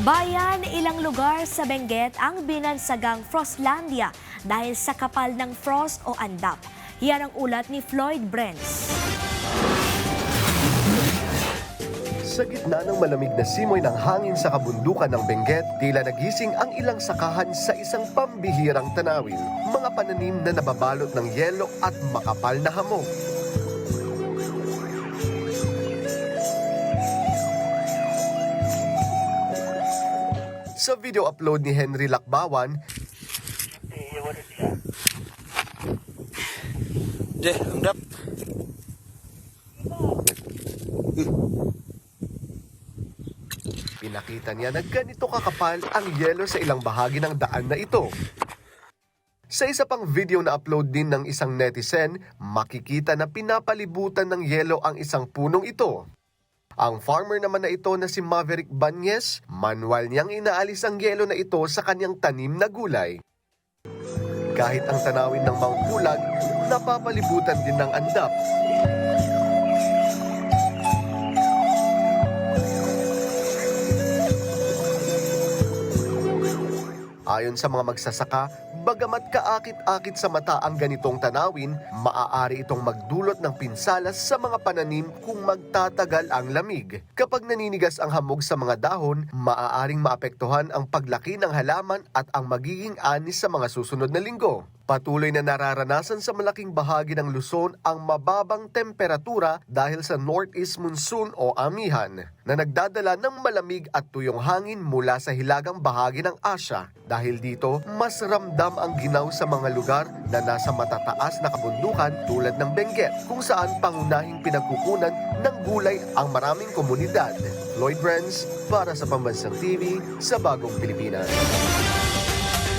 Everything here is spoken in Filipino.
Bayan, ilang lugar sa Benguet ang binansagang Frostlandia dahil sa kapal ng frost o andap. Yan ang ulat ni Floyd Brents. Sa gitna ng malamig na simoy ng hangin sa kabundukan ng Benguet, tila nagising ang ilang sakahan sa isang pambihirang tanawin. Mga pananim na nababalot ng yelo at makapal na hamog. Sa video upload ni Henry Lakbawan, Hanggap. pinakita niya na ganito kakapal ang yelo sa ilang bahagi ng daan na ito. Sa isa pang video na upload din ng isang netizen, makikita na pinapalibutan ng yelo ang isang punong ito. Ang farmer naman na ito na si Maverick Banyes, manual niyang inaalis ang yelo na ito sa kanyang tanim na gulay. Kahit ang tanawin ng Mount Pulag, napapalibutan din ng andap. Ayon sa mga magsasaka, bagamat kaakit-akit sa mata ang ganitong tanawin, maaari itong magdulot ng pinsalas sa mga pananim kung magtatagal ang lamig. Kapag naninigas ang hamog sa mga dahon, maaaring maapektuhan ang paglaki ng halaman at ang magiging ani sa mga susunod na linggo. Patuloy na nararanasan sa malaking bahagi ng Luzon ang mababang temperatura dahil sa northeast monsoon o amihan na nagdadala ng malamig at tuyong hangin mula sa hilagang bahagi ng Asya. Dahil dito, mas ramdam ang ginaw sa mga lugar na nasa matataas na kabundukan tulad ng Benguet, kung saan pangunahing pinagkukunan ng gulay ang maraming komunidad. Lloyd Brents para sa Pambansang TV sa Bagong Pilipinas.